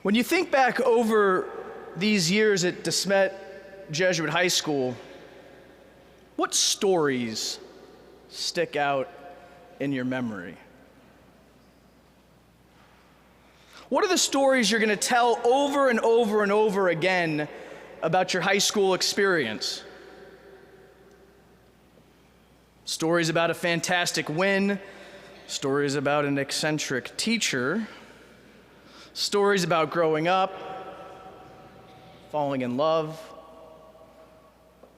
When you think back over these years at DeSmet Jesuit High School, what stories stick out in your memory? What are the stories you're going to tell over and over and over again about your high school experience? Stories about a fantastic win, stories about an eccentric teacher, stories about growing up, falling in love,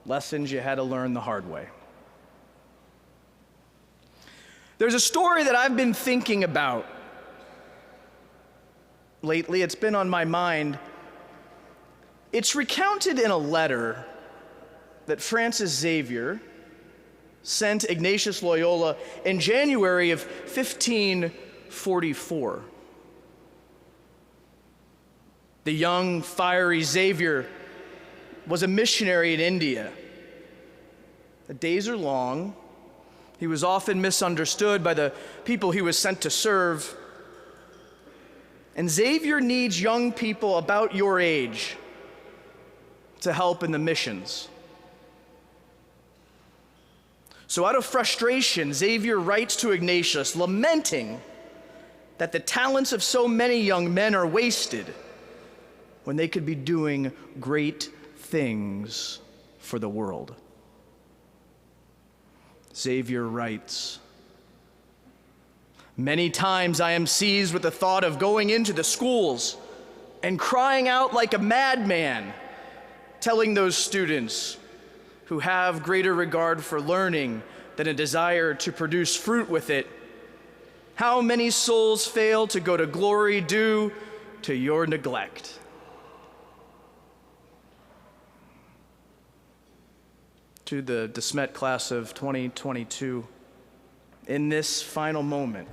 lessons you had to learn the hard way. There's a story that I've been thinking about lately. It's been on my mind. It's recounted in a letter that Francis Xavier sent Ignatius Loyola in January of 1544. The young, fiery Xavier was a missionary in India. The days are long. He was often misunderstood by the people he was sent to serve. And Xavier needs young people about your age to help in the missions. So out of frustration, Xavier writes to Ignatius, lamenting that the talents of so many young men are wasted when they could be doing great things for the world. Xavier writes, "Many times I am seized with the thought of going into the schools and crying out like a madman, telling those students who have greater regard for learning than a desire to produce fruit with it, how many souls fail to go to glory due to your neglect." To the DeSmet class of 2022, in this final moment,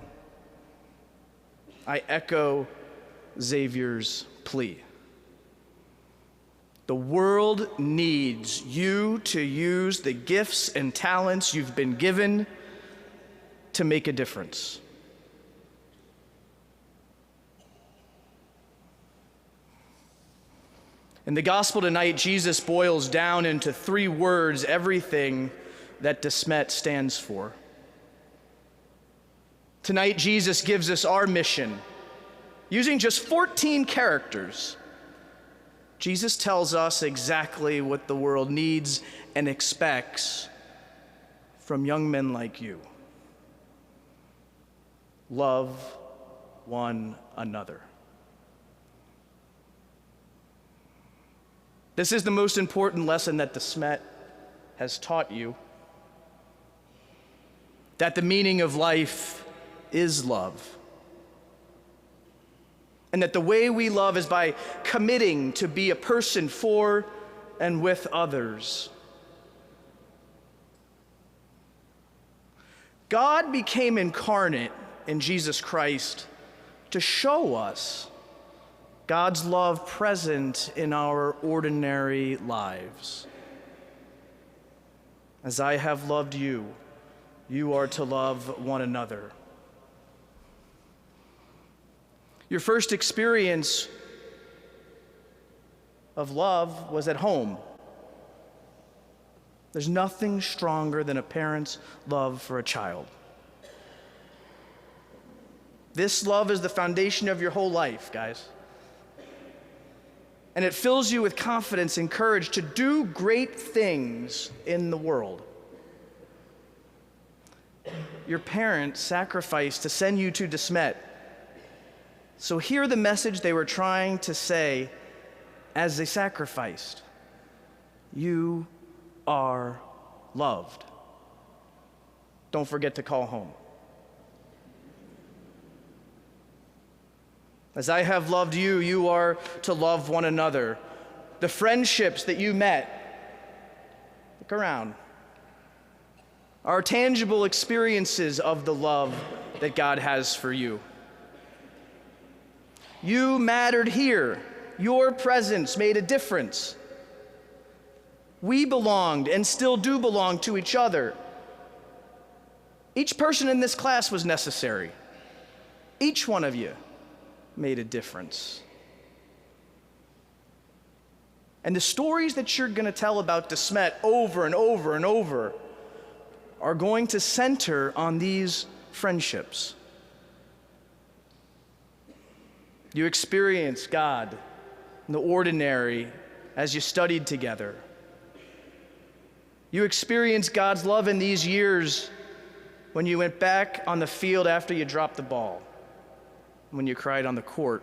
I echo Xavier's plea. The world needs you to use the gifts and talents you've been given to make a difference. In the gospel tonight, Jesus boils down into 3 words everything that DeSmet stands for. Tonight, Jesus gives us our mission. Using just 14 characters, Jesus tells us exactly what the world needs and expects from young men like you. Love one another. This is the most important lesson that DeSmet has taught you, that the meaning of life is love, and that the way we love is by committing to be a person for and with others. God became incarnate in Jesus Christ to show us God's love present in our ordinary lives. As I have loved you, you are to love one another. Your first experience of love was at home. There's nothing stronger than a parent's love for a child. This love is the foundation of your whole life, guys. And it fills you with confidence and courage to do great things in the world. Your parents sacrificed to send you to DeSmet. So hear the message they were trying to say as they sacrificed. You are loved. Don't forget to call home. As I have loved you, you are to love one another. The friendships that you met, look around, are tangible experiences of the love that God has for you. You mattered here. Your presence made a difference. We belonged and still do belong to each other. Each person in this class was necessary. Each one of you made a difference. And the stories that you're going to tell about De Smet over and over and over are going to center on these friendships. You experienced God in the ordinary as you studied together. You experienced God's love in these years when you went back on the field after you dropped the ball, when you cried on the court,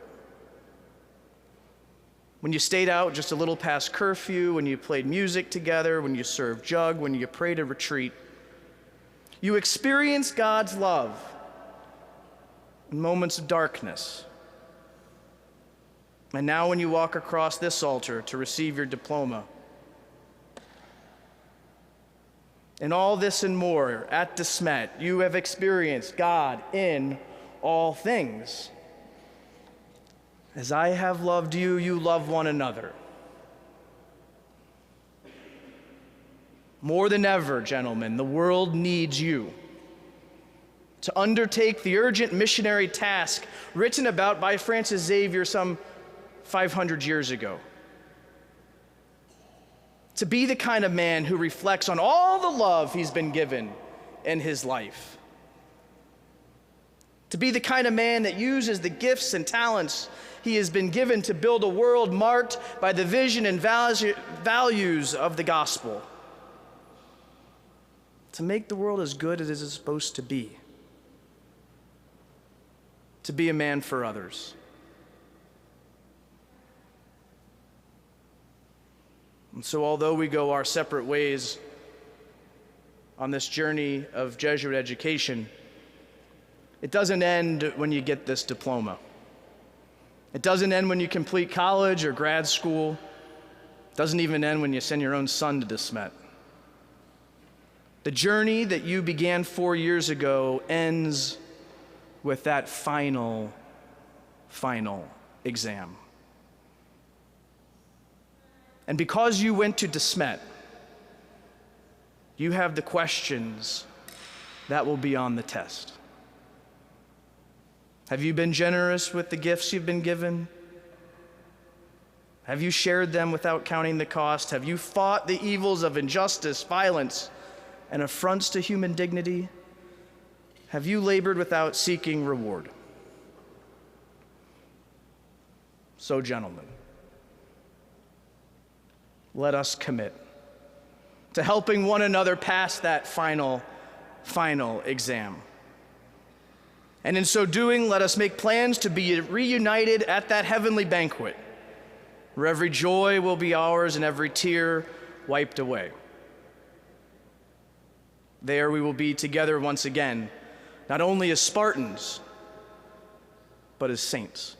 when you stayed out just a little past curfew, when you played music together, when you served jug, when you prayed a retreat. You experienced God's love in moments of darkness. And now when you walk across this altar to receive your diploma, in all this and more at De Smet, you have experienced God in all things. As I have loved you, you love one another. More than ever, gentlemen, the world needs you to undertake the urgent missionary task written about by Francis Xavier some 500 years ago. To be the kind of man who reflects on all the love he's been given in his life. To be the kind of man that uses the gifts and talents he has been given to build a world marked by the vision and values of the gospel. To make the world as good as it is supposed to be. To be a man for others. And so although we go our separate ways on this journey of Jesuit education, it doesn't end when you get this diploma. It doesn't end when you complete college or grad school. It doesn't even end when you send your own son to De Smet. The journey that you began 4 years ago ends with that final exam. And because you went to De Smet, you have the questions that will be on the test. Have you been generous with the gifts you've been given? Have you shared them without counting the cost? Have you fought the evils of injustice, violence, and affronts to human dignity? Have you labored without seeking reward? So, gentlemen, let us commit to helping one another pass that final exam. And in so doing, let us make plans to be reunited at that heavenly banquet, where every joy will be ours and every tear wiped away. There we will be together once again, not only as Spartans, but as saints.